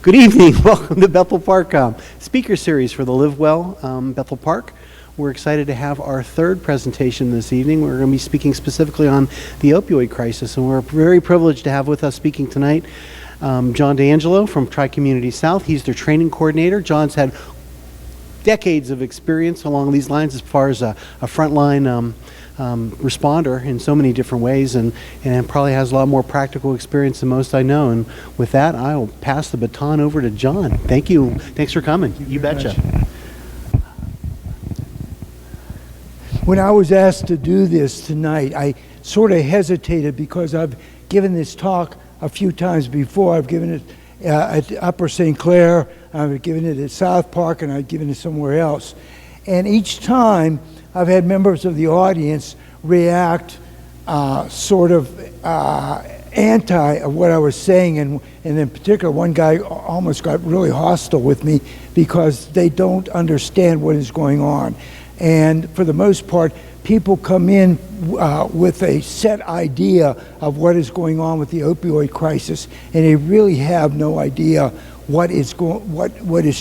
Good evening. Welcome to Bethel Park speaker series for the Live Well Bethel Park. We're excited to have our third presentation this evening. We're going to be speaking specifically on the opioid crisis, and we're very privileged to have with us speaking tonight John D'Angelo from Tri-Community South. He's their training coordinator. John's had decades of experience along these lines as far as a frontline responder in so many different ways, and probably has a lot more practical experience than most I know. And with that, I will pass the baton over to John. Thank you. Thanks for coming. You betcha. When I was asked to do this tonight, I sort of hesitated because I've given this talk a few times before. I've given it at Upper St. Clair, I've given it at South Park, and I've given it somewhere else. And each time I've had members of the audience react sort of anti of what I was saying, and in particular one guy almost got really hostile with me because they don't understand what is going on. And for the most part, people come in with a set idea of what is going on with the opioid crisis, and they really have no idea what is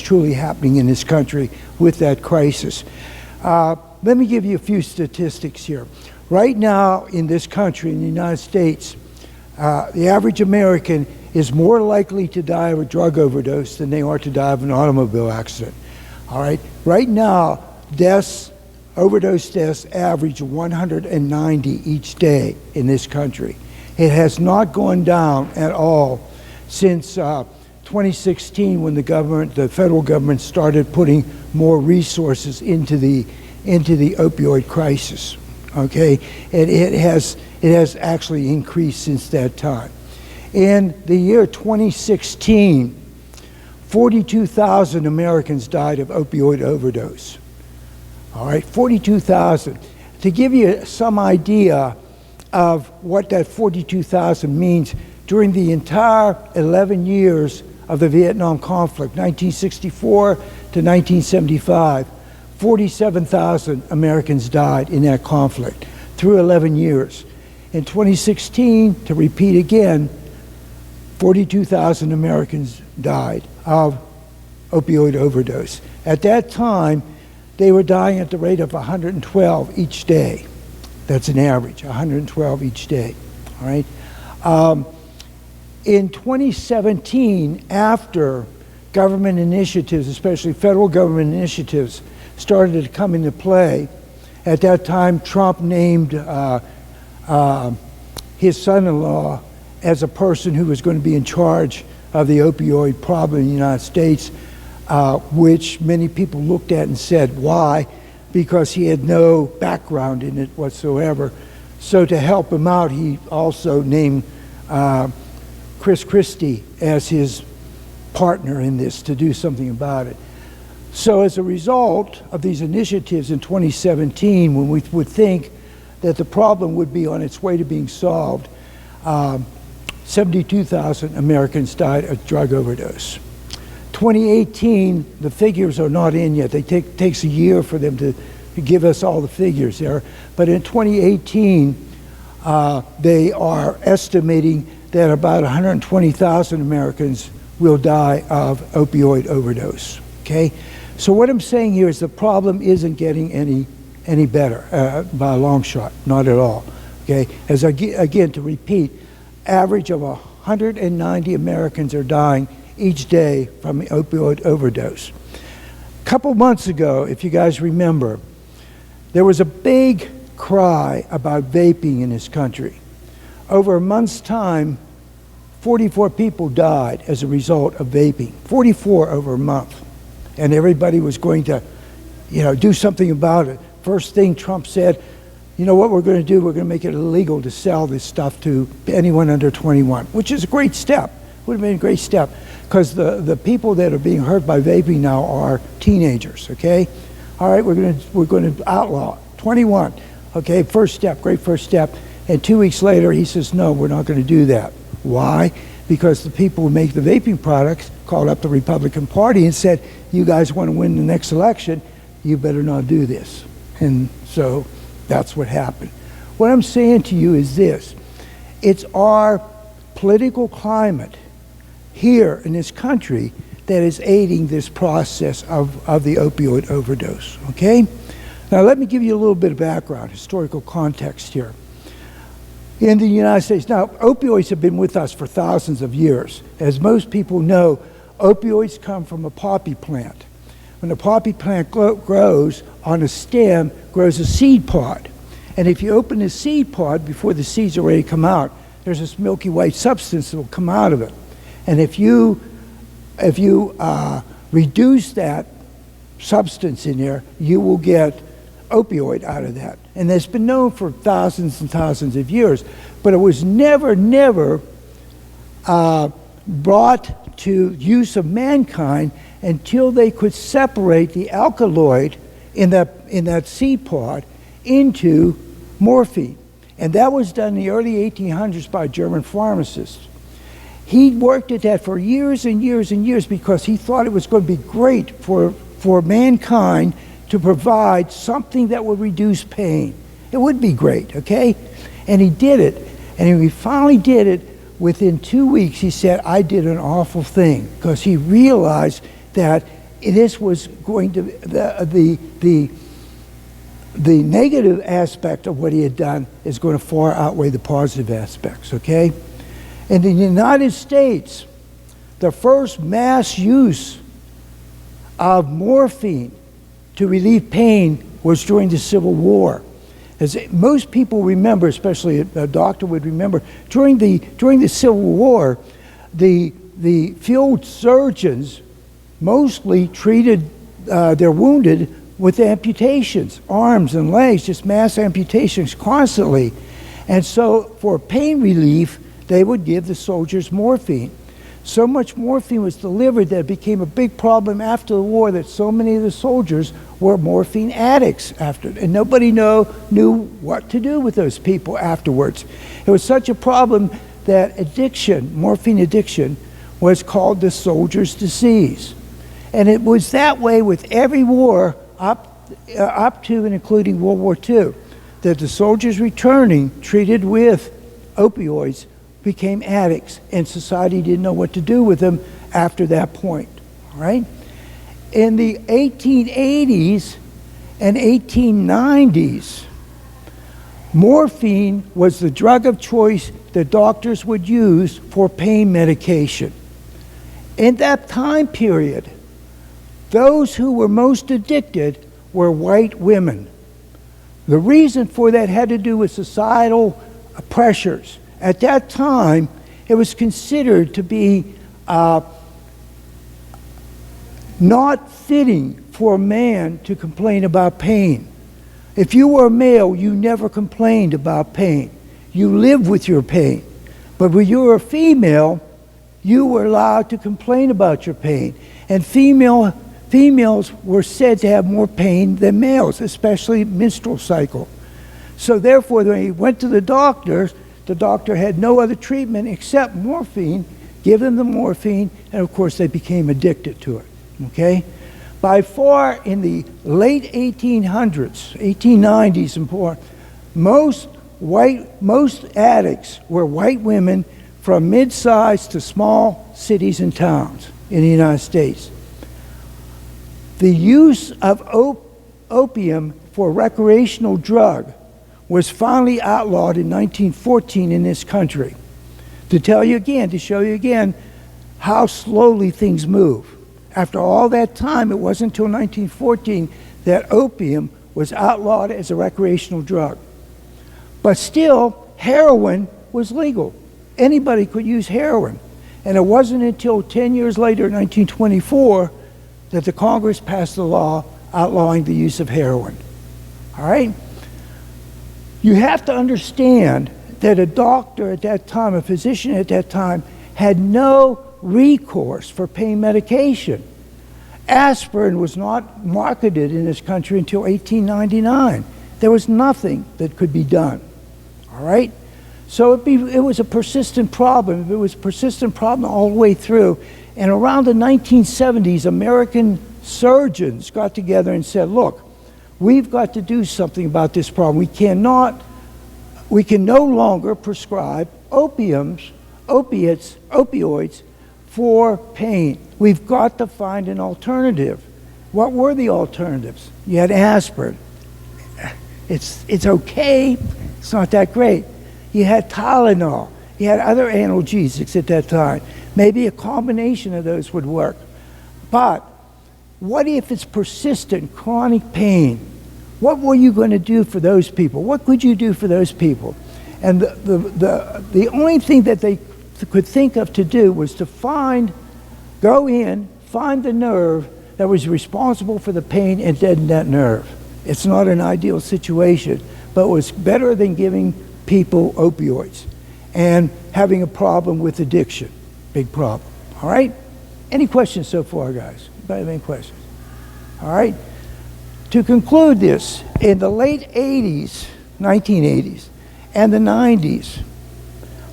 truly happening in this country with that crisis. Let me give you a few statistics here. Right now in this country, in the United States, the average American is more likely to die of a drug overdose than they are to die of an automobile accident. All right. Right now, overdose deaths average 190 each day in this country. It has not gone down at all since 2016, when the federal government started putting more resources into the opioid crisis. Okay, and it has actually increased since that time. In the year 2016, 42,000 Americans died of opioid overdose. All right, 42,000. To give you some idea of what that 42,000 means, during the entire 11 years of the Vietnam conflict, 1964 to 1975, 47,000 Americans died in that conflict through 11 years. In 2016, to repeat again, 42,000 Americans died of opioid overdose. At that time, they were dying at the rate of 112 each day. That's an average, 112 each day. All right. In 2017, after government initiatives, especially federal government initiatives, started to come into play, at that time Trump named his son-in-law as a person who was going to be in charge of the opioid problem in the United States, which many people looked at and said, why? Because he had no background in it whatsoever. So to help him out, he also named Chris Christie as his partner in this to do something about it. So as a result of these initiatives in 2017, when we would think that the problem would be on its way to being solved, 72,000 Americans died of drug overdose. 2018, the figures are not in yet. It takes a year for them to give us all the figures there. But in 2018, they are estimating that about 120,000 Americans will die of opioid overdose. Okay? So what I'm saying here is the problem isn't getting any better by a long shot, not at all. Okay? Again, to repeat, average of 190 Americans are dying each day from the opioid overdose. A couple months ago, if you guys remember, there was a big cry about vaping in this country. Over a month's time, 44 people died as a result of vaping. 44 over a month. And everybody was going to, do something about it. First thing Trump said, you know what we're going to do? We're going to make it illegal to sell this stuff to anyone under 21, which is a great step. Would have been a great step, because the people that are being hurt by vaping now are teenagers. Okay, all right, we're going to outlaw 21. Okay, first step, great first step. And 2 weeks later, he says, no, we're not going to do that. Why? Because the people who make the vaping products called up the Republican Party and said, you guys want to win the next election, you better not do this. And so that's what happened. What I'm saying to you is this: it's our political climate here in this country that is aiding this process of the opioid overdose, okay? Now let me give you a little bit of background, historical context here. In the United States, now opioids have been with us for thousands of years. As most people know, opioids come from a poppy plant. When the poppy plant grows, on a stem grows a seed pod. And if you open the seed pod before the seeds are ready to come out, there's this milky white substance that will come out of it. And if you reduce that substance in there, you will get opioid out of that. And that's been known for thousands and thousands of years. But it was never brought to use of mankind until they could separate the alkaloid in that seed pod into morphine. And that was done in the early 1800s by a German pharmacist. He worked at that for years and years and years because he thought it was going to be great for mankind to provide something that would reduce pain. It would be great, okay? And he did it. And when he finally did it, within 2 weeks, he said, I did an awful thing, because he realized that this was going to, the negative aspect of what he had done is going to far outweigh the positive aspects, okay? In the United States, the first mass use of morphine to relieve pain was during the Civil War. As most people remember, especially a doctor would remember, during the Civil War, the field surgeons mostly treated their wounded with amputations, arms and legs, just mass amputations constantly. And so for pain relief, they would give the soldiers morphine. So much morphine was delivered that it became a big problem after the war that so many of the soldiers were morphine addicts after, and nobody knew what to do with those people afterwards. It was such a problem that addiction, morphine addiction, was called the soldier's disease. And it was that way with every war up to and including World War II, that the soldiers returning treated with opioids became addicts, and society didn't know what to do with them after that point, all right? In the 1880s and 1890s, morphine was the drug of choice that doctors would use for pain medication. In that time period, those who were most addicted were white women. The reason for that had to do with societal pressures. At that time, it was considered to be not fitting for a man to complain about pain. If you were a male, you never complained about pain. You lived with your pain. But when you were a female, you were allowed to complain about your pain. And females were said to have more pain than males, especially menstrual cycle. So therefore, when he went to the doctor had no other treatment except morphine, give them the morphine, and of course they became addicted to it, okay? By far in the late 1800s, 1890s and more, most addicts were white women from mid-sized to small cities and towns in the United States. The use of opium for recreational drug was finally outlawed in 1914 in this country. To show you again how slowly things move. After all that time, it wasn't until 1914 that opium was outlawed as a recreational drug. But still, heroin was legal. Anybody could use heroin. And it wasn't until 10 years later, in 1924, that the Congress passed a law outlawing the use of heroin. All right? You have to understand that a doctor at that time, a physician at that time, had no recourse for pain medication. Aspirin was not marketed in this country until 1899. There was nothing that could be done. All right? So it was a persistent problem. It was a persistent problem all the way through. And around the 1970s, American surgeons got together and said, look, we've got to do something about this problem. We can no longer prescribe opioids for pain. We've got to find an alternative. What were the alternatives? You had aspirin. It's okay. It's not that great. You had Tylenol. You had other analgesics at that time. Maybe a combination of those would work. But what if it's persistent, chronic pain? What were you going to do for those people? What could you do for those people? And the only thing that they could think of to do was to go in, find the nerve that was responsible for the pain and deaden that nerve. It's not an ideal situation, but it was better than giving people opioids and having a problem with addiction. Big problem. All right? Any questions so far, guys? Anybody have any questions? All right? To conclude this, in the late 80s, 1980s, and the 90s,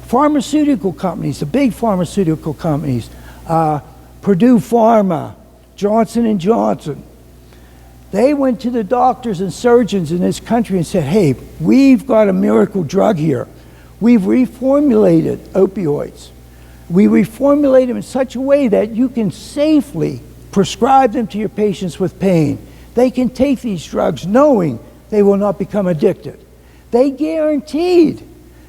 pharmaceutical companies, the big pharmaceutical companies, Purdue Pharma, Johnson & Johnson, they went to the doctors and surgeons in this country and said, hey, we've got a miracle drug here. We've reformulated opioids. We reformulate them in such a way that you can safely prescribe them to your patients with pain. They can take these drugs knowing they will not become addicted. They guaranteed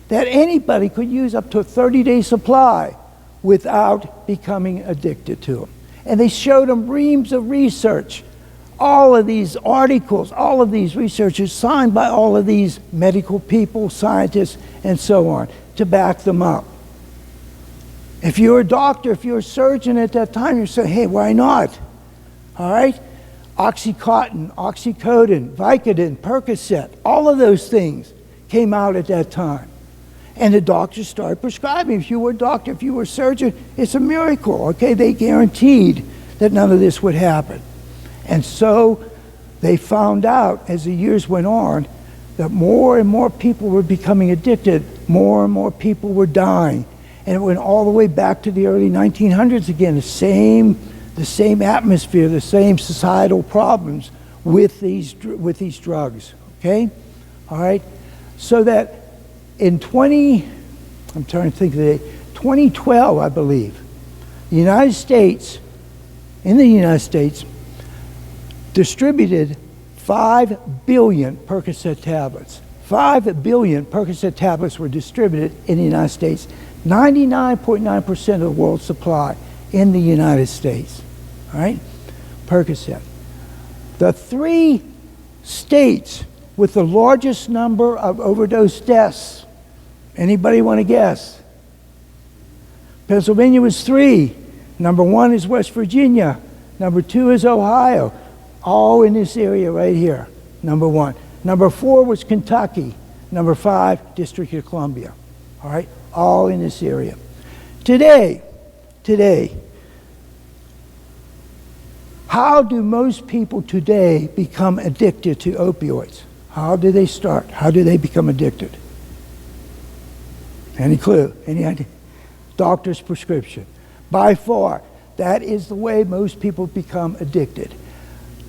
that anybody could use up to a 30-day supply without becoming addicted to them. And they showed them reams of research, all of these articles, all of these researchers signed by all of these medical people, scientists, and so on, to back them up. If you're a doctor, if you're a surgeon at that time, you say, hey, why not? All right? Oxycontin, Oxycodone, Vicodin, Percocet, all of those things came out at that time. And the doctors started prescribing. If you were a doctor, if you were a surgeon, it's a miracle, okay? They guaranteed that none of this would happen. And so they found out as the years went on that more and more people were becoming addicted, more and more people were dying. And it went all the way back to the early 1900s again, the same atmosphere, the same societal problems with these drugs, okay? All right? So that in 2012, I believe, in the United States, distributed 5 billion Percocet tablets. 5 billion Percocet tablets were distributed in the United States. 99.9% of the world's supply in the United States. All right? Percocet. The 3 states with the largest number of overdose deaths. Anybody want to guess? Pennsylvania was 3. Number 1 is West Virginia. Number 2 is Ohio. All in this area right here. Number 1. Number 4 was Kentucky. Number 5, District of Columbia. All right? All in this area. Today, how do most people today become addicted to opioids? How do they start? How do they become addicted? Any clue? Any idea? Doctor's prescription. By far, that is the way most people become addicted.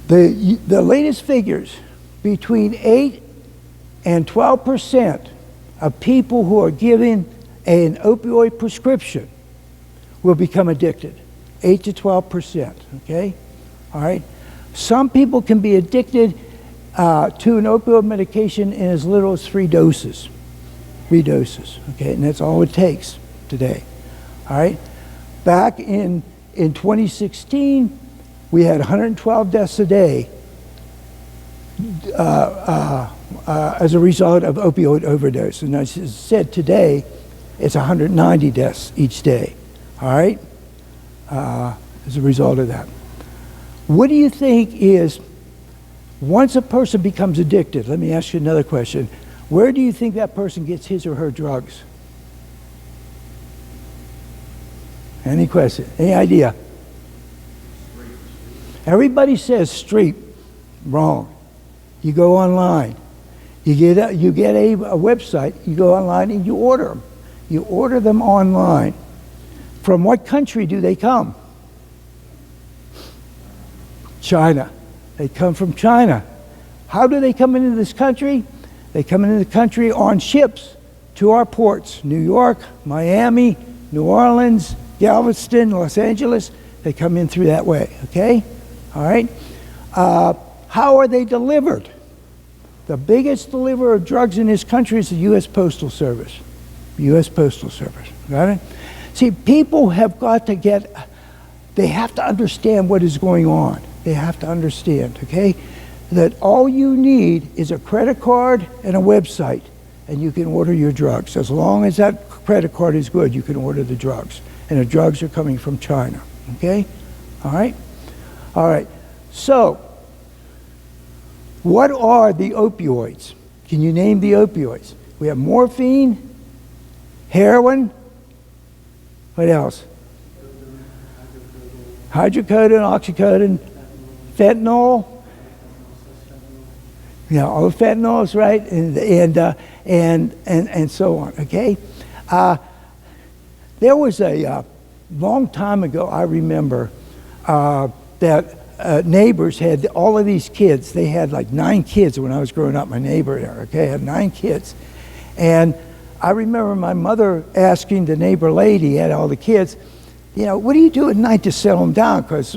The latest figures, between 8 and 12% of people who are given an opioid prescription will become addicted. 8 to 12%, okay? All right? Some people can be addicted to an opioid medication in as little as 3 doses. 3 doses, okay? And that's all it takes today, all right? Back in 2016, we had 112 deaths a day as a result of opioid overdose. And as I said, today, it's 190 deaths each day, all right, as a result of that. What do you think is, once a person becomes addicted, let me ask you another question, where do you think that person gets his or her drugs? Any question? Any idea? Everybody says street. Wrong. You go online. You get a website, you go online and you order them. You order them online. From what country do they come? China. They come from China. How do they come into this country? They come into the country on ships to our ports. New York, Miami, New Orleans, Galveston, Los Angeles, they come in through that way, okay? All right? How are they delivered? The biggest deliverer of drugs in this country is the U.S. Postal Service. U.S. Postal Service, got it? See, people have got to they have to understand what is going on. They have to understand, okay? That all you need is a credit card and a website, and you can order your drugs. As long as that credit card is good, you can order the drugs. And the drugs are coming from China, okay? All right? All right. So, what are the opioids? Can you name the opioids? We have morphine, heroin, what else? Hydrocodone, oxycodone, fentanyl. Yeah, all the fentanyls, right? And so on, okay? There was a long time ago, I remember, that neighbors had all of these kids. They had like 9 kids when I was growing up, my neighbor there, okay? Had 9 kids. And I remember my mother asking the neighbor lady, had all the kids, you know, what do you do at night to settle them down? Because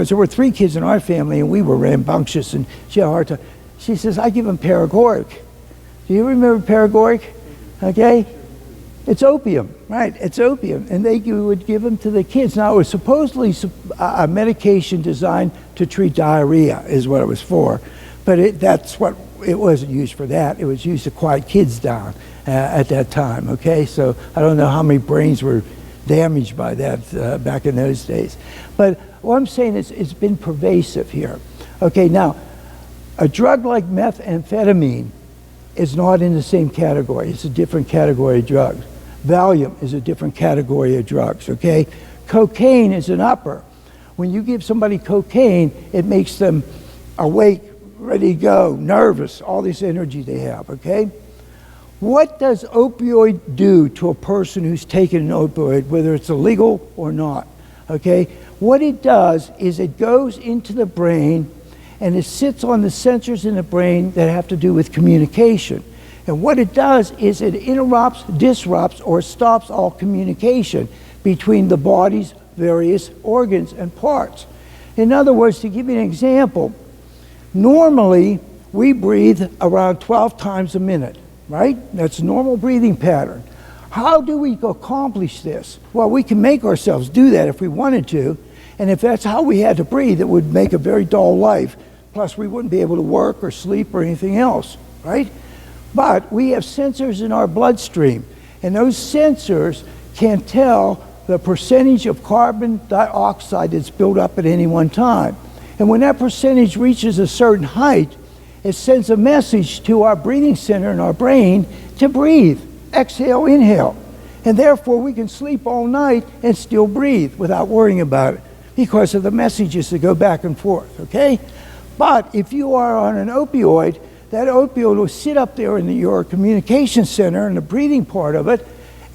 there were 3 kids in our family and we were rambunctious and she had a hard time. She says, I give them paregoric. Do you remember paregoric? Okay? It's opium, right? It's opium. And they would give them to the kids. Now, it was supposedly a medication designed to treat diarrhea is what it was for. But it wasn't used for that. It was used to quiet kids down at that time, okay? So I don't know how many brains were damaged by that back in those days. But what I'm saying is it's been pervasive here. Okay, now, a drug like methamphetamine is not in the same category. It's a different category of drugs. Valium is a different category of drugs, okay? Cocaine is an upper. When you give somebody cocaine, it makes them awake, ready to go, nervous, all this energy they have, okay? What does opioid do to a person who's taken an opioid, whether it's illegal or not, okay? What it does is it goes into the brain and it sits on the sensors in the brain that have to do with communication. And what it does is it interrupts, disrupts, or stops all communication between the body's various organs and parts. In other words, to give you an example, normally we breathe around 12 times a minute, right? That's a normal breathing pattern. How do we accomplish this? Well, we can make ourselves do that if we wanted to, and if that's how we had to breathe, it would make a very dull life. Plus, we wouldn't be able to work or sleep or anything else, right? But we have sensors in our bloodstream, and those sensors can tell the percentage of carbon dioxide that's built up at any one time. And when that percentage reaches a certain height, it sends a message to our breathing center in our brain to breathe, exhale, inhale. And therefore, we can sleep all night and still breathe without worrying about it because of the messages that go back and forth, okay? But if you are on an opioid, that opioid will sit up there in your communication center in the breathing part of it,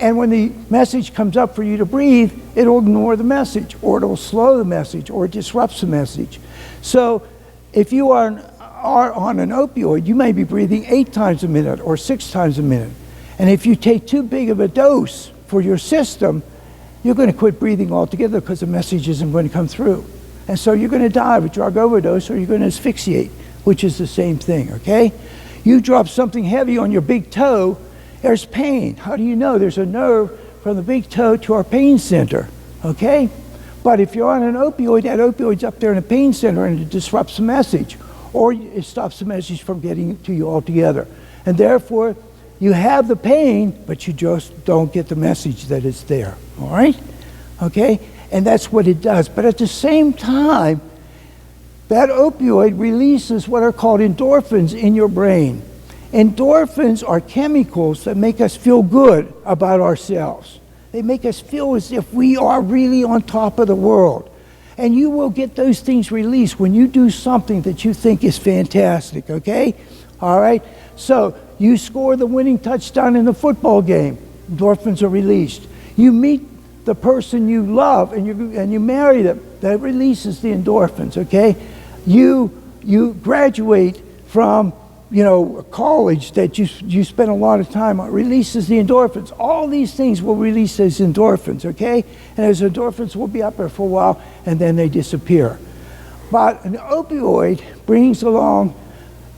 and when the message comes up for you to breathe, it'll ignore the message, or it'll slow the message, or it disrupts the message. So if you are on an opioid, you may be breathing 8 times a minute or 6 times a minute. And if you take too big of a dose for your system, you're going to quit breathing altogether because the message isn't going to come through. And so you're going to die of a drug overdose or you're going to asphyxiate, which is the same thing, okay? You drop something heavy on your big toe, there's pain. How do you know? There's a nerve from the big toe to our pain center, okay? But if you're on an opioid, that opioid's up there in the pain center and it disrupts the message, or it stops the message from getting to you altogether. And therefore, you have the pain, but you just don't get the message that it's there, all right? Okay? And that's what it does. But at the same time, that opioid releases what are called endorphins in your brain. Endorphins are chemicals that make us feel good about ourselves. They make us feel as if we are really on top of the world. And you will get those things released when you do something that you think is fantastic, okay? All right? So you score the winning touchdown in the football game, endorphins are released. You meet the person you love and you marry them, that releases the endorphins, okay? You graduate from college that you spend a lot of time on releases the endorphins. All these things will release those endorphins, okay? And those endorphins will be up there for a while, and then they disappear. But an opioid brings along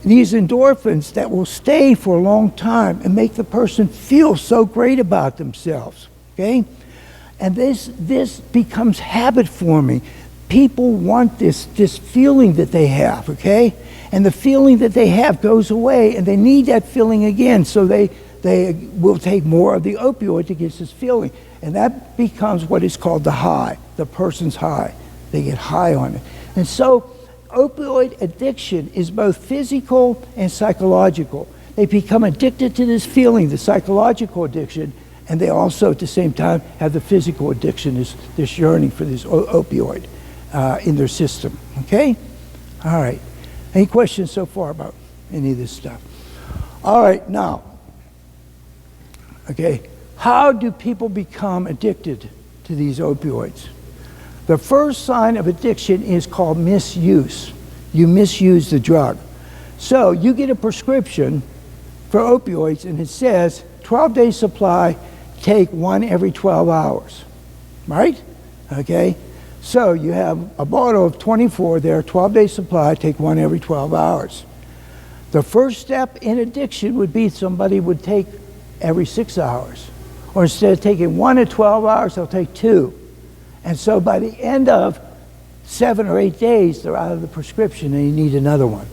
these endorphins that will stay for a long time and make the person feel so great about themselves, okay? And this becomes habit forming. People want this feeling that they have, okay? And the feeling that they have goes away, and they need that feeling again, so they will take more of the opioid to get this feeling. And that becomes what is called the high, the person's high. They get high on it. And so opioid addiction is both physical and psychological. They become addicted to this feeling, the psychological addiction, and they also at the same time have the physical addiction, this yearning for this opioid in their system, okay? All right. Any questions so far about any of this stuff? All right, now, okay, how do people become addicted to these opioids? The first sign of addiction is called misuse. You misuse the drug. So you get a prescription for opioids and it says 12-day supply, take one every 12 hours, right? Okay, so you have a bottle of 24 there, 12-day supply, take one every 12 hours. The first step in addiction would be somebody would take every 6 hours. Or instead of taking one at 12 hours, they'll take two. And so by the end of 7 or 8 days, they're out of the prescription and you need another one.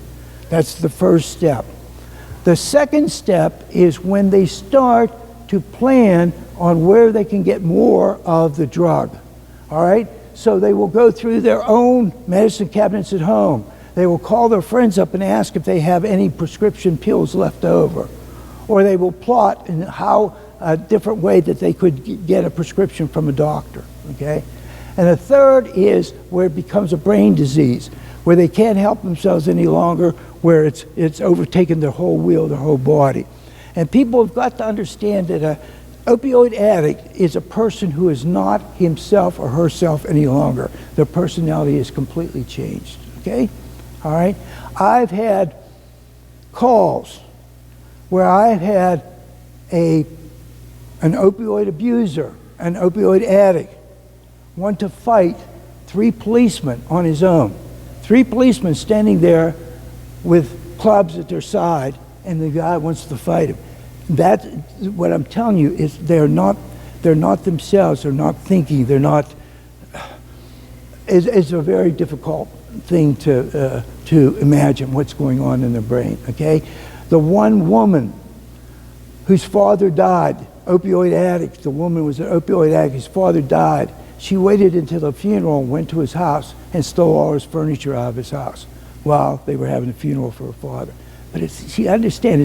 That's the first step. The second step is when they start to plan on where they can get more of the drug. All right? So they will go through their own medicine cabinets at home. They will call their friends up and ask if they have any prescription pills left over. Or they will plot in how a different way that they could get a prescription from a doctor. Okay? And the third is where it becomes a brain disease, where they can't help themselves any longer, where it's overtaken their whole will, their whole body. And people have got to understand that an opioid addict is a person who is not himself or herself any longer. Their personality is completely changed, okay? All right? I've had calls where I've had an opioid abuser, an opioid addict, want to fight 3 policemen on his own. 3 policemen standing there with clubs at their side, and the guy wants to fight him. That, what I'm telling you, is they're not themselves. They're not thinking. They're not. It's a very difficult thing to imagine what's going on in their brain. Okay, the one woman whose father died, opioid addict. The woman was an opioid addict. His father died. She waited until the funeral, went to his house, and stole all his furniture out of his house while they were having a funeral for her father. But she understands,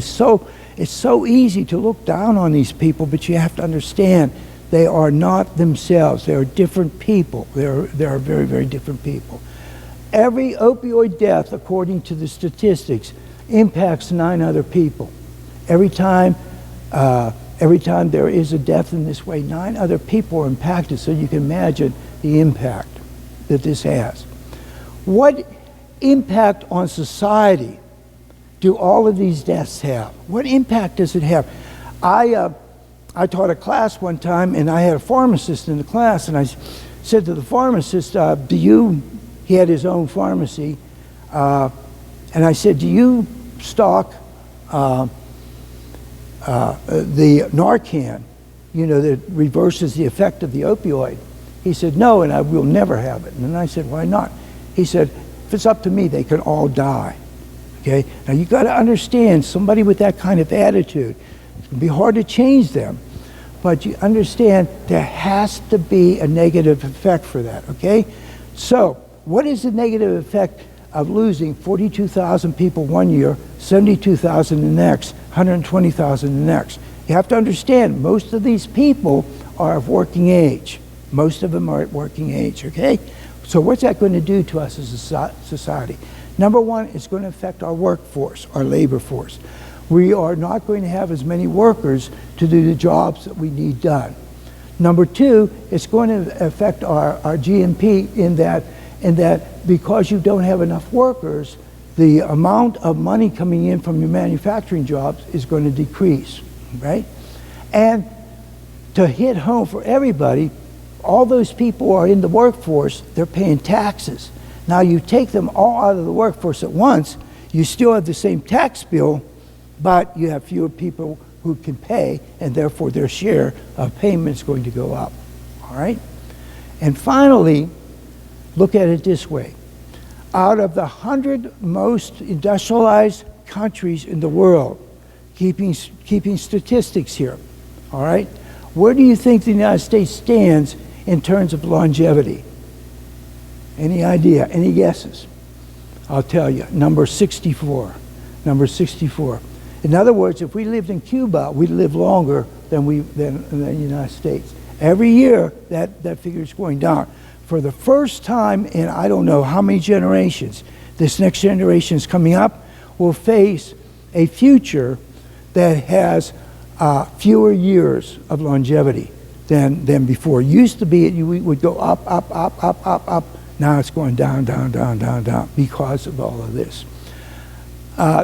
it's so easy to look down on these people, but you have to understand they are not themselves. They are different people. They are very, very different people. Every opioid death, according to the statistics, impacts 9 other people. Every time there is a death in this way, 9 other people are impacted, so you can imagine the impact that this has. What impact on society do all of these deaths have? What impact does it have? I taught a class one time, and I had a pharmacist in the class, and I said to the pharmacist, he had his own pharmacy, and I said, do you stock the Narcan, that reverses the effect of the opioid? He said, no, and I will never have it. And I said, why not? He said, if it's up to me, they can all die. Okay? Now you got to understand, somebody with that kind of attitude, it's going to be hard to change them, but you understand there has to be a negative effect for that. Okay? So what is the negative effect of losing 42,000 people one year, 72,000 the next, 120,000 the next? You have to understand, most of these people are of working age. Most of them are at working age, okay? So what's that going to do to us as a society? Number one, it's going to affect our workforce, our labor force. We are not going to have as many workers to do the jobs that we need done. Number two, it's going to affect our GNP in that because you don't have enough workers, the amount of money coming in from your manufacturing jobs is going to decrease, right? And to hit home for everybody, all those people who are in the workforce, they're paying taxes. Now you take them all out of the workforce at once, you still have the same tax bill, but you have fewer people who can pay, and therefore their share of payment is going to go up, all right? And finally, look at it this way. Out of the 100 most industrialized countries in the world, keeping statistics here, all right? Where do you think the United States stands in terms of longevity? Any idea? Any guesses? I'll tell you, number 64. Number 64. In other words, if we lived in Cuba, we'd live longer than the United States. Every year, that figure is going down. For the first time in I don't know how many generations, this next generation is coming up, will face a future that has fewer years of longevity than before. It used to be we would go up, up, up, up, up, up. Now it's going down, down, down, down, down because of all of this.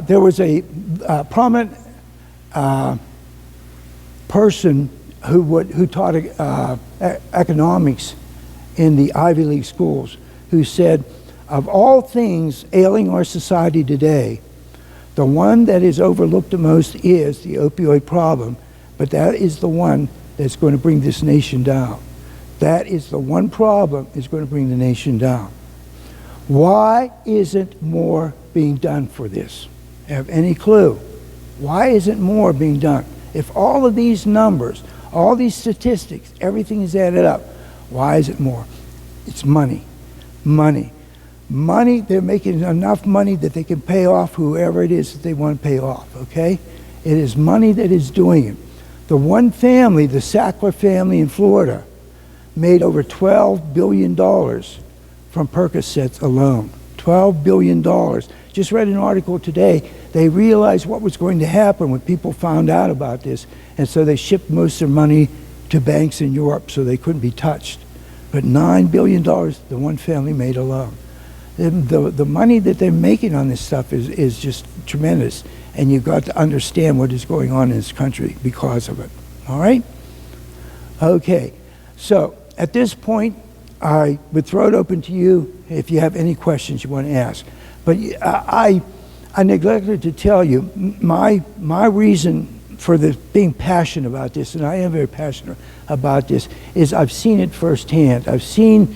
There was a prominent person who taught economics in the Ivy League schools, who said, of all things ailing our society today, the one that is overlooked the most is the opioid problem, but that is the one that's going to bring this nation down. That is the one problem that's going to bring the nation down. Why isn't more being done for this? Have any clue? Why isn't more being done? If all of these numbers, all these statistics, everything is added up, why is it more? It's money. Money. Money, they're making enough money that they can pay off whoever it is that they want to pay off, okay? It is money that is doing it. The one family, the Sackler family in Florida, made over $12 billion from Percocets alone. $12 billion. Just read an article today. They realized what was going to happen when people found out about this, and so they shipped most of their money to banks in Europe so they couldn't be touched. But $9 billion the one family made alone. The money that they're making on this stuff is just tremendous, and you've got to understand what is going on in this country because of it. All right? Okay. So at this point, I would throw it open to you if you have any questions you want to ask. But I neglected to tell you my reason for being passionate about this, and I am very passionate about this, is I've seen it firsthand. I've seen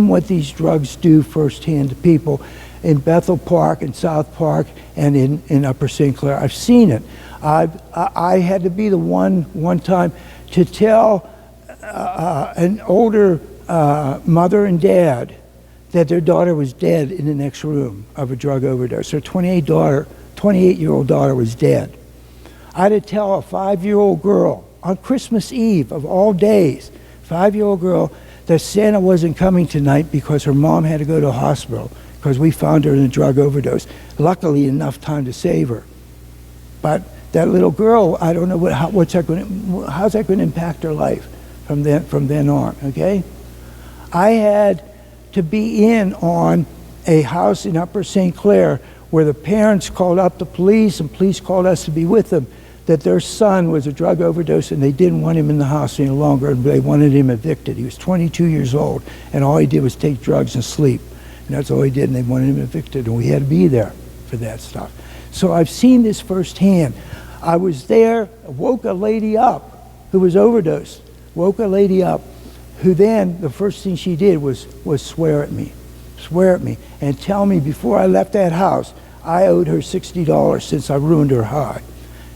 what these drugs do firsthand to people in Bethel Park, in South Park, and in Upper St. Clair. I've seen it. I had to be the one time to tell an older mother and dad that their daughter was dead in the next room of a drug overdose. Their 28-year-old daughter was dead. I had to tell a 5-year-old girl on Christmas Eve of all days, 5-year-old girl, that Santa wasn't coming tonight because her mom had to go to a hospital because we found her in a drug overdose. Luckily, enough time to save her. But that little girl, I don't know how's that going to impact her life from then on, okay? I had to be in on a house in Upper St. Clair where the parents called up the police and police called us to be with them, that their son was a drug overdose and they didn't want him in the house any longer and they wanted him evicted. He was 22 years old and all he did was take drugs and sleep. And that's all he did, and they wanted him evicted, and we had to be there for that stuff. So I've seen this firsthand. I was there, woke a lady up who was overdosed, woke a lady up who then, the first thing she did was swear at me, and tell me before I left that house, I owed her $60 since I ruined her high.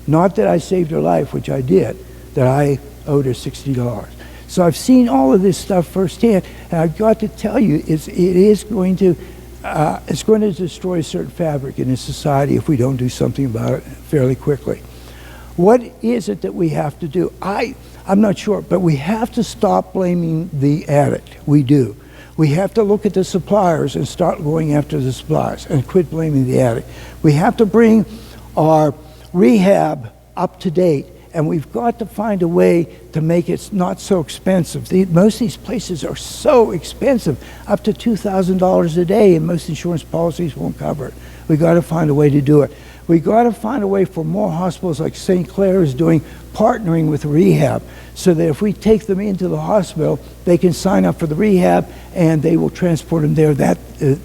Not that I saved her life, which I did, that I owed her $60. So I've seen all of this stuff firsthand, and I've got to tell you, it's going to destroy a certain fabric in this society if we don't do something about it fairly quickly. What is it that we have to do? I'm not sure, but we have to stop blaming the addict. We do. We have to look at the suppliers and start going after the suppliers and quit blaming the addict. We have to bring our rehab up to date, And we've got to find a way to make it not so expensive. Most of these places are so expensive, up to $2,000 a day, and most insurance policies won't cover it. We've got to find a way to do it. We've got to find a way for more hospitals like St. Clair is doing, partnering with rehab, so that if we take them into the hospital, they can sign up for the rehab and they will transport them there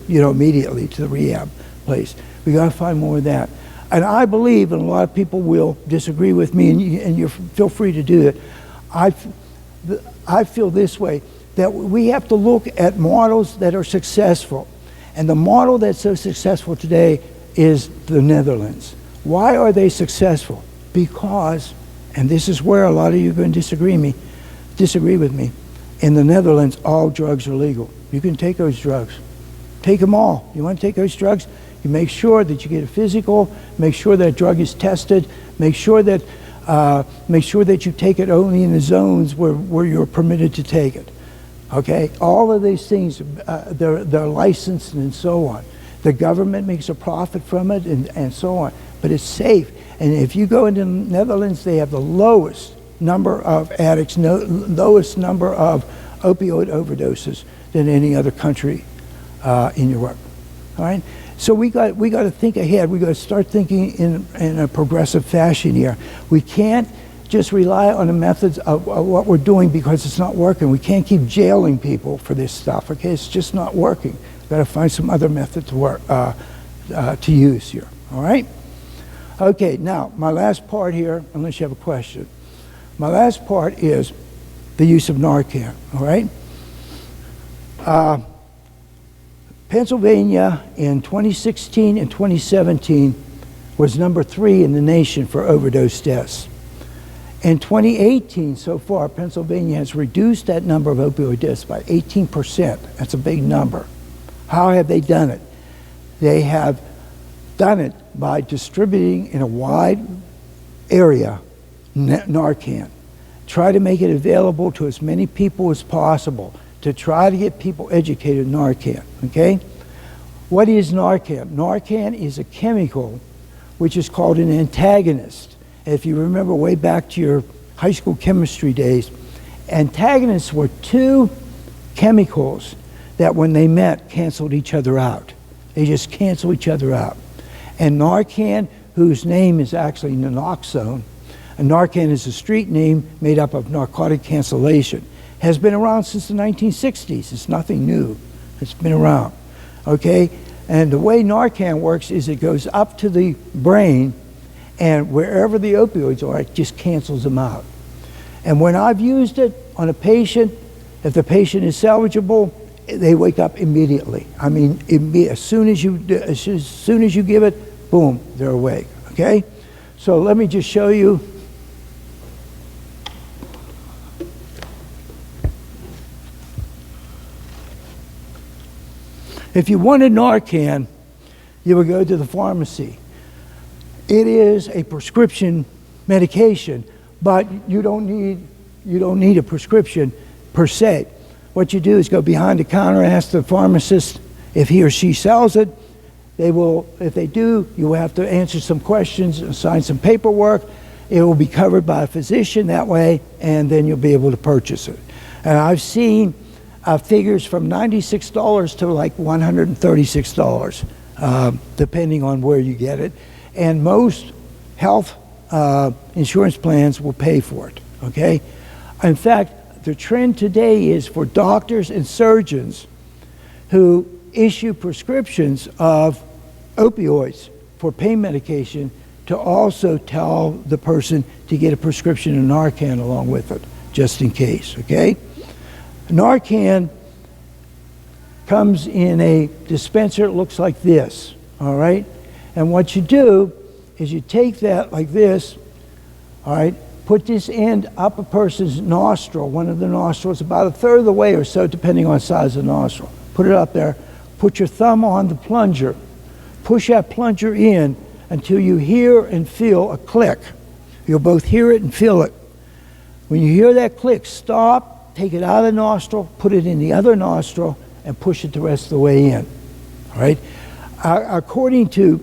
immediately to the rehab place. We got to find more of that. And I believe, and a lot of people will disagree with me, and you feel free to do it, I feel this way, that we have to look at models that are successful. And the model that's so successful today is the Netherlands. Why are they successful? Because, and this is where a lot of you are going to disagree with me, in the Netherlands, all drugs are legal. You can take those drugs. Take them all. You want to take those drugs? You make sure that you get a physical, make sure that drug is tested, make sure that you take it only in the zones where you're permitted to take it. Okay? All of these things, they're licensed and so on. The government makes a profit from it and so on. But it's safe. And if you go into the Netherlands, they have the lowest number of addicts, lowest number of opioid overdoses than any other country in Europe. All right? So we got to think ahead. We got to start thinking in a progressive fashion here. We can't just rely on the methods of what we're doing because it's not working. We can't keep jailing people for this stuff. Okay, it's just not working. We've got to find some other method to work to use here. All right. Okay. Now my last part here, unless you have a question, my last part is the use of Narcan. All right. Pennsylvania in 2016 and 2017 was number 3 in the nation for overdose deaths. In 2018, so far, Pennsylvania has reduced that number of opioid deaths by 18%. That's a big number. How have they done it? They have done it by distributing in a wide area Narcan. Try to make it available to as many people as possible, to try to get people educated in Narcan, okay? What is Narcan? Narcan is a chemical which is called an antagonist. If you remember way back to your high school chemistry days, antagonists were 2 chemicals that when they met canceled each other out. They just cancel each other out. And Narcan, whose name is actually naloxone, and Narcan is a street name made up of narcotic cancellation, has been around since the 1960s. It's nothing new. It's been around. Okay? And the way Narcan works is it goes up to the brain, and wherever the opioids are, it just cancels them out. And when I've used it on a patient, if the patient is salvageable, they wake up immediately. I mean, as soon as you give it, boom, they're awake. Okay? So let me just show you. If you wanted Narcan, you would go to the pharmacy. It is a prescription medication, but you don't need a prescription per se. What you do is go behind the counter and ask the pharmacist if he or she sells it. They will, if they do, you will have to answer some questions and sign some paperwork. It will be covered by a physician that way, and then you'll be able to purchase it. And I've seen figures from $96 to like $136, depending on where you get it. And most health insurance plans will pay for it, okay? In fact, the trend today is for doctors and surgeons who issue prescriptions of opioids for pain medication to also tell the person to get a prescription of Narcan along with it, just in case, okay? Narcan comes in a dispenser. It looks like this, all right? And what you do is you take that like this, all right? Put this end up a person's nostril, one of the nostrils, about 1/3 of the way or so, depending on the size of the nostril. Put it up there. Put your thumb on the plunger. Push that plunger in until you hear and feel a click. You'll both hear it and feel it. When you hear that click, stop, take it out of the nostril, put it in the other nostril, and push it the rest of the way in. All right? According to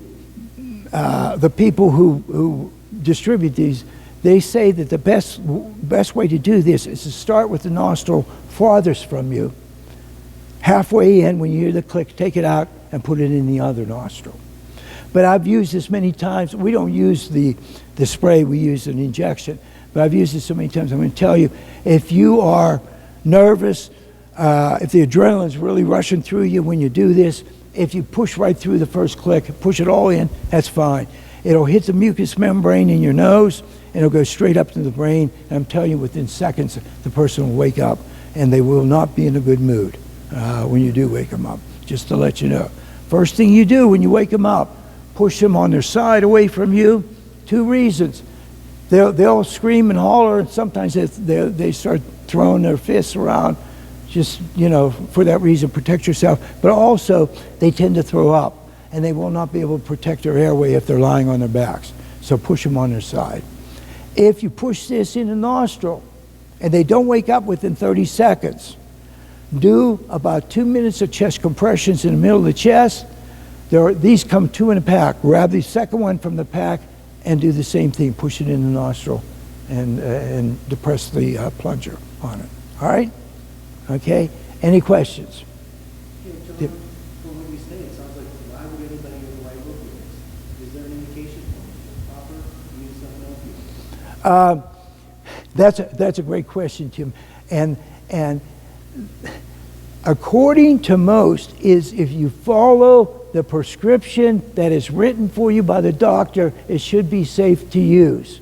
the people who distribute these, they say that the best way to do this is to start with the nostril farthest from you. Halfway in, when you hear the click, take it out and put it in the other nostril. But I've used this many times. We don't use the spray, we use an injection. But I've used it so many times. I'm going to tell you, if you are nervous, if the adrenaline's really rushing through you when you do this, if you push right through the first click, push it all in, that's fine. It'll hit the mucous membrane in your nose, and it'll go straight up to the brain. And I'm telling you, within seconds, the person will wake up, and they will not be in a good mood when you do wake them up, just to let you know. First thing you do when you wake them up, push them on their side away from you. 2 reasons. They'll scream and holler, and sometimes they start throwing their fists around, just, for that reason, protect yourself. But also, they tend to throw up, and they will not be able to protect their airway if they're lying on their backs. So push them on their side. If you push this in the nostril, and they don't wake up within 30 seconds, do about 2 minutes of chest compressions in the middle of the chest. These come 2 in a pack. Grab the second one from the pack and do the same thing. Push it in the nostril and depress the plunger on it. All right? Okay? Any questions? Yeah, John, from what you say, it sounds like why would anybody go to white opioids? Is there an indication for proper use of opioids? That's a great question, Tim. And according to most, is if you follow the prescription that is written for you by the doctor, it should be safe to use.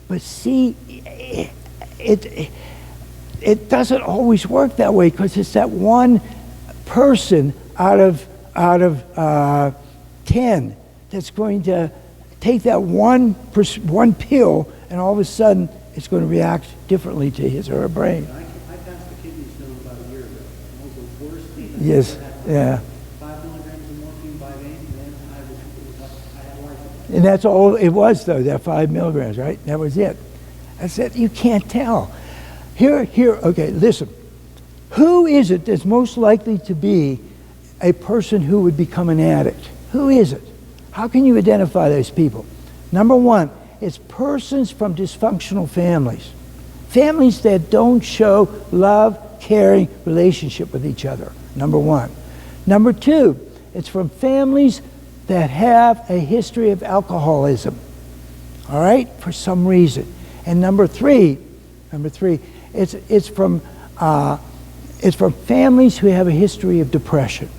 But see, it doesn't always work that way, because it's that one person out of 10 that's going to take that one pill, and all of a sudden it's going to react differently to his or her brain. I passed the kidney stone about a year ago. It was the worst thing. Yes, yeah. 5 milligrams of morphine by vein, and then I had life. And that's all it was, though, that 5 milligrams, right? That was it. I said, you can't tell. Here, okay, listen. Who is it that's most likely to be a person who would become an addict? Who is it? How can you identify those people? Number one, it's persons from dysfunctional families. Families that don't show love, caring relationship with each other. Number one. Number two, it's from families that have a history of alcoholism. All right? For some reason. And number three, it's from families who have a history of depression.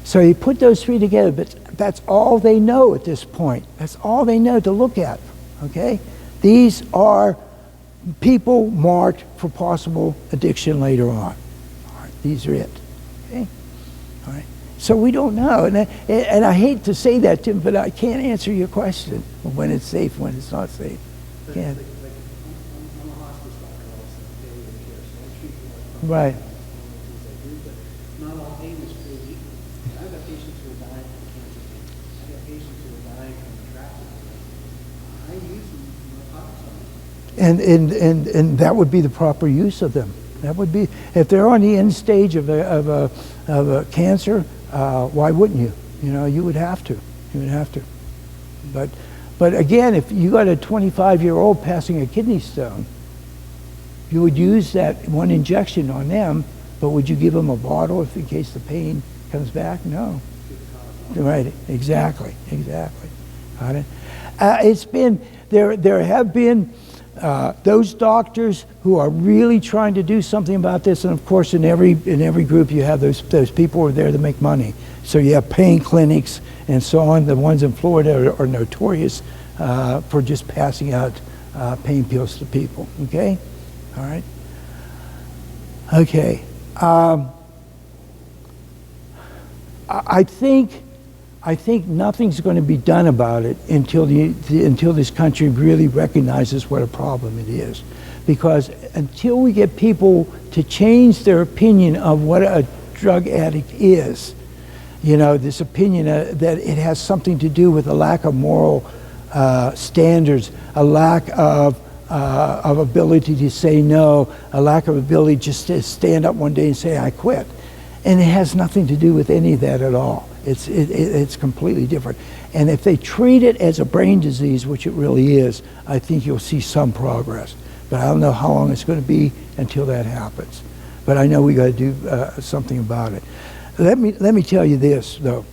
So you put those 3 together, but that's all they know at this point. That's all they know to look at, okay? These are people marked for possible addiction later on. All right, these are it, okay? All right, so we don't know, and I hate to say that, Tim, but I can't answer your question when it's safe, when it's not safe. Can't. I'm a hospice doctor also, palliative care, so I treat people like Right. but not all pain is created equal. I've got patients who are dying from cancer pain. I've got patients who are dying from traffic. I use them, And that would be the proper use of them. That would be, if they're on the end stage of a cancer, why wouldn't you? You would have to. You would have to. But again, if you got a 25-year-old passing a kidney stone, you would use that one injection on them, but would you give them a bottle if in case the pain comes back? No. Right, exactly. Got it? It's been, there have been those doctors who are really trying to do something about this, and of course in every group you have those people who are there to make money. So you have pain clinics and so on. The ones in Florida are notorious for just passing out pain pills to people. Okay, all right. Okay, I think nothing's going to be done about it until this country really recognizes what a problem it is, because until we get people to change their opinion of what a drug addict is, this opinion that it has something to do with a lack of moral standards, a lack of ability to say no, a lack of ability just to stand up one day and say, I quit. And it has nothing to do with any of that at all. It's completely different. And if they treat it as a brain disease, which it really is, I think you'll see some progress. But I don't know how long it's going to be until that happens. But I know we got to do something about it. Let me tell you this, though.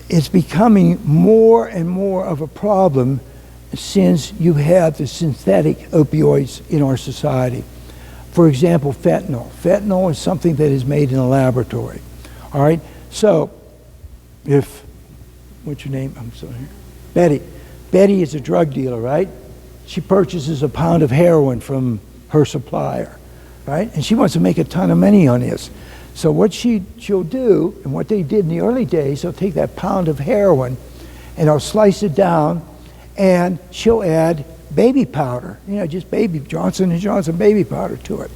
It's becoming more and more of a problem since you have the synthetic opioids in our society. For example, fentanyl. Fentanyl is something that is made in a laboratory. All right? So, what's your name? I'm sorry. Betty. Betty is a drug dealer, right? She purchases a pound of heroin from her supplier, right? And she wants to make a ton of money on this. So what she'll do, and what they did in the early days, they'll take that pound of heroin and they'll slice it down, and she'll add baby powder, just baby Johnson & Johnson baby powder to it.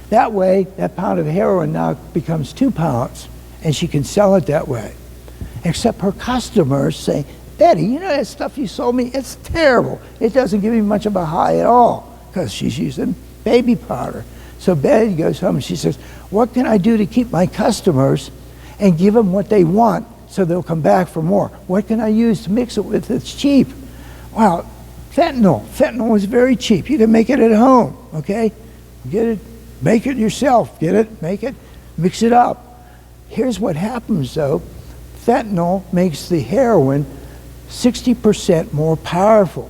That way, that pound of heroin now becomes 2 pounds, and she can sell it that way. Except her customers say, Betty, that stuff you sold me, it's terrible. It doesn't give me much of a high at all, because she's using baby powder. So Betty goes home and she says, what can I do to keep my customers and give them what they want so they'll come back for more? What can I use to mix it with that's cheap? Well, fentanyl. Fentanyl is very cheap. You can make it at home, okay? Get it, make it yourself. Get it, make it, mix it up. Here's what happens, though. Fentanyl makes the heroin 60% more powerful.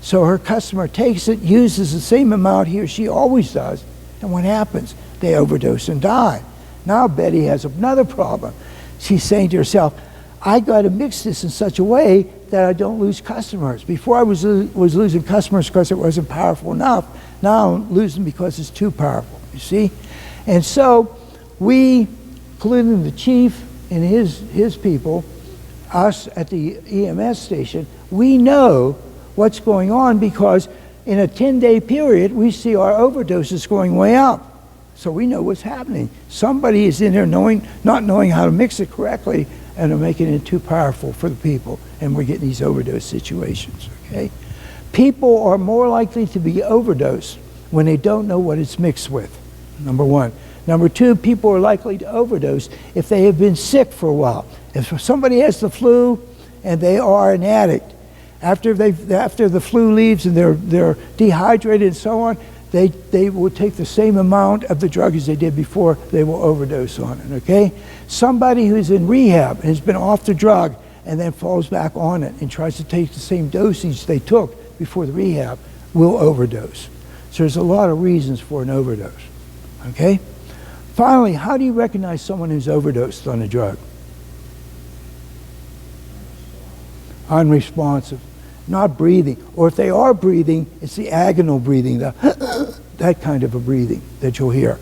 So her customer takes it, uses the same amount he or she always does, and what happens? They overdose and die. Now Betty has another problem. She's saying to herself, I got to mix this in such a way that I don't lose customers. Before I was losing customers because it wasn't powerful enough. Now I'm losing because it's too powerful, you see? And so we, including the chief and his people, us at the EMS station, we know what's going on because in a 10-day period, we see our overdoses going way up. So we know what's happening. Somebody is in there not knowing how to mix it correctly, and they're making it too powerful for the people, and we're getting these overdose situations, okay? People are more likely to be overdosed when they don't know what it's mixed with, number one. Number two, people are likely to overdose if they have been sick for a while. If somebody has the flu and they are an addict, after the flu leaves and they're dehydrated and so on, they will take the same amount of the drug as they did before, they will overdose on it, okay? Somebody who's in rehab and has been off the drug and then falls back on it and tries to take the same dosage they took before the rehab will overdose. So there's a lot of reasons for an overdose, okay? Finally, how do you recognize someone who's overdosed on a drug? Unresponsive. Not breathing, or if they are breathing, it's the agonal breathing, that kind of a breathing that you'll hear.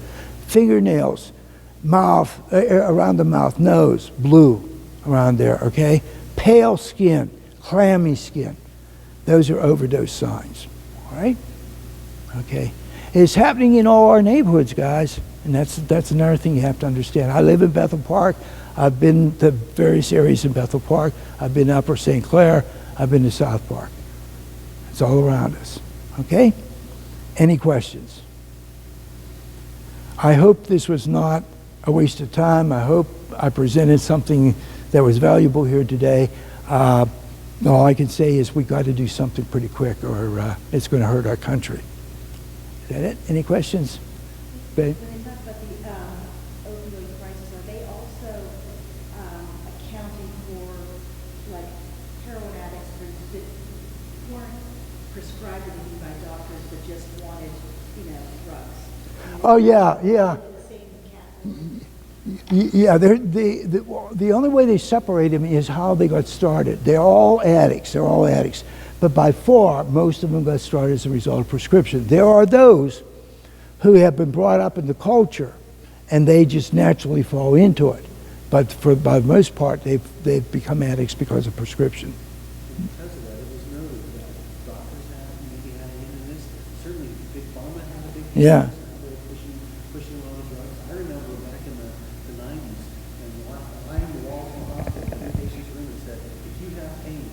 Fingernails, mouth, around the mouth, nose, blue around there, okay? Pale skin, clammy skin. Those are overdose signs, all right? Okay. It's happening in all our neighborhoods, guys, and that's another thing you have to understand. I live in Bethel Park. I've been to various areas in Bethel Park. I've been to Upper St. Clair. I've been to South Park. It's all around us, okay? Any questions? I hope this was not a waste of time. I hope I presented something that was valuable here today. All I can say is we got to do something pretty quick or it's going to hurt our country. Is that it? Any questions? Babe? When they talk about the opioid crisis, are they also accounting for like heroin addicts that weren't prescribed to be by doctors but just wanted, drugs? Oh yeah, yeah. The same Yeah, the only way they separate them is how they got started. They're all addicts. They're all addicts. But by far, most of them got started as a result of prescription. There are those who have been brought up in the culture, and they just naturally fall into it. But by the most part, they've become addicts because of prescription. Because of that, it was noted that doctors maybe had in this. Certainly, Big Pharma had a big Yeah. pushing a lot of drugs. I remember back in the 90s, and lining the walls of the hospital, in the patient's room, and said, if you have pain,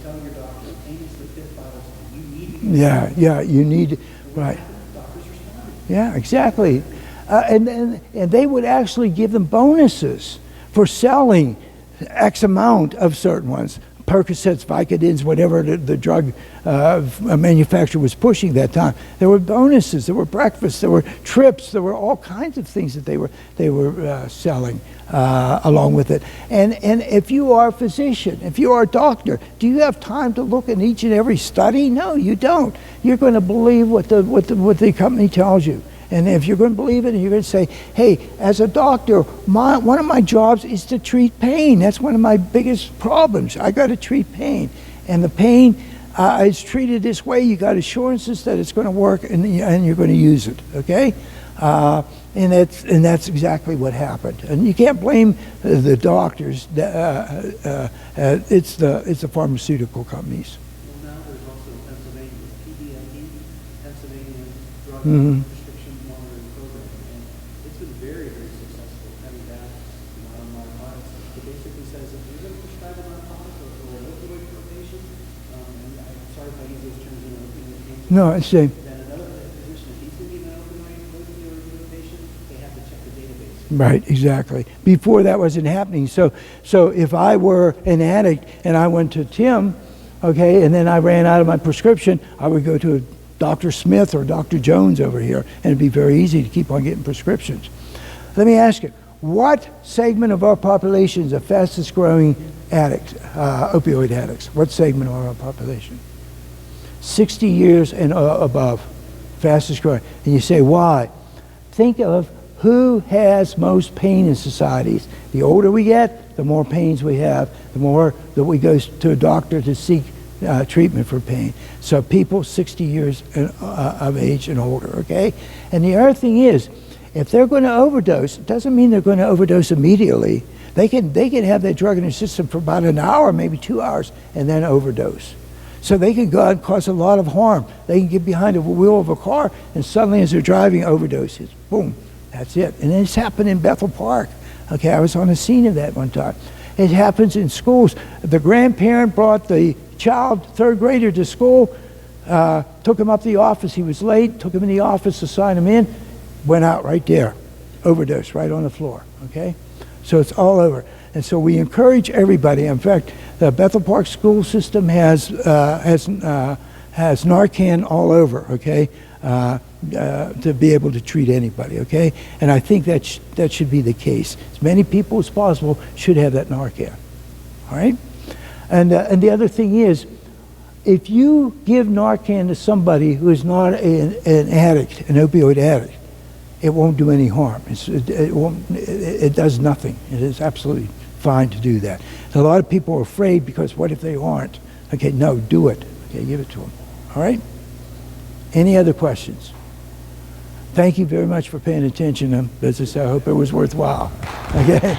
tell your doctor, pain is the fifth vital sign. You need to get Yeah, you need, right. doctors responded. Yeah, exactly. And they would actually give them bonuses for selling X amount of certain ones. Percocets, Vicodins, whatever the drug manufacturer was pushing that time. There were bonuses, there were breakfasts, there were trips, there were all kinds of things that they were selling along with it. And if you are a physician, if you are a doctor, do you have time to look at each and every study? No, you don't. You're going to believe what the company tells you. And if you're going to believe it, and you're going to say, hey, as a doctor, one of my jobs is to treat pain. That's one of my biggest problems. I got to treat pain. And the pain is treated this way. You got assurances that it's going to work, and you're going to use it, okay? And that's exactly what happened. And you can't blame the doctors. It's the pharmaceutical companies. Well, now there's also Pennsylvania, PDME, Pennsylvania Drug Prescription Monitoring Program, and it's been very, very successful cutting down on narcotics. It basically says if you're going to prescribe a narcotic or an opioid for a patient, and I'm sorry if I use those terms in a No, it's the then another physician, if he's going to give an opioid to a patient, they have to check the database. right, exactly. Before that wasn't happening. So if I were an addict and I went to Tim, okay, and then I ran out of my prescription, I would go to Dr. Smith or Dr. Jones over here, and it'd be very easy to keep on getting prescriptions. Let me ask you, what segment of our population is the fastest growing addict, opioid addicts? What segment of our population? 60 years and above, fastest growing. And you say, why? Think of who has most pain in societies. The older we get, the more pains we have, the more that we go to a doctor to seek treatment for pain. So people 60 years of age and older, okay? And the other thing is, if they're going to overdose, it doesn't mean they're going to overdose immediately. They can have that drug in their system for about an hour, maybe 2 hours, and then overdose. So they can go out and cause a lot of harm. They can get behind the wheel of a car, and suddenly as they're driving, overdoses. Boom, that's it. And it's happened in Bethel Park. Okay, I was on the scene of that one time. It happens in schools. The grandparent brought the child, third grader, to school, took him up to the office. He was late, took him in the office to sign him in, went out right there, overdose right on the floor, okay? So it's all over. And so we encourage everybody. In fact, the Bethel Park school system has Narcan all over, okay, to be able to treat anybody, okay? And I think that should be the case. As many people as possible should have that Narcan, all right? And the other thing is, if you give Narcan to somebody who is not an addict, an opioid addict, it won't do any harm. It does nothing. It is absolutely fine to do that. And a lot of people are afraid because what if they aren't? Okay, no, do it. Okay, give it to them. All right? Any other questions? Thank you very much for paying attention. Business. I hope it was worthwhile. Okay?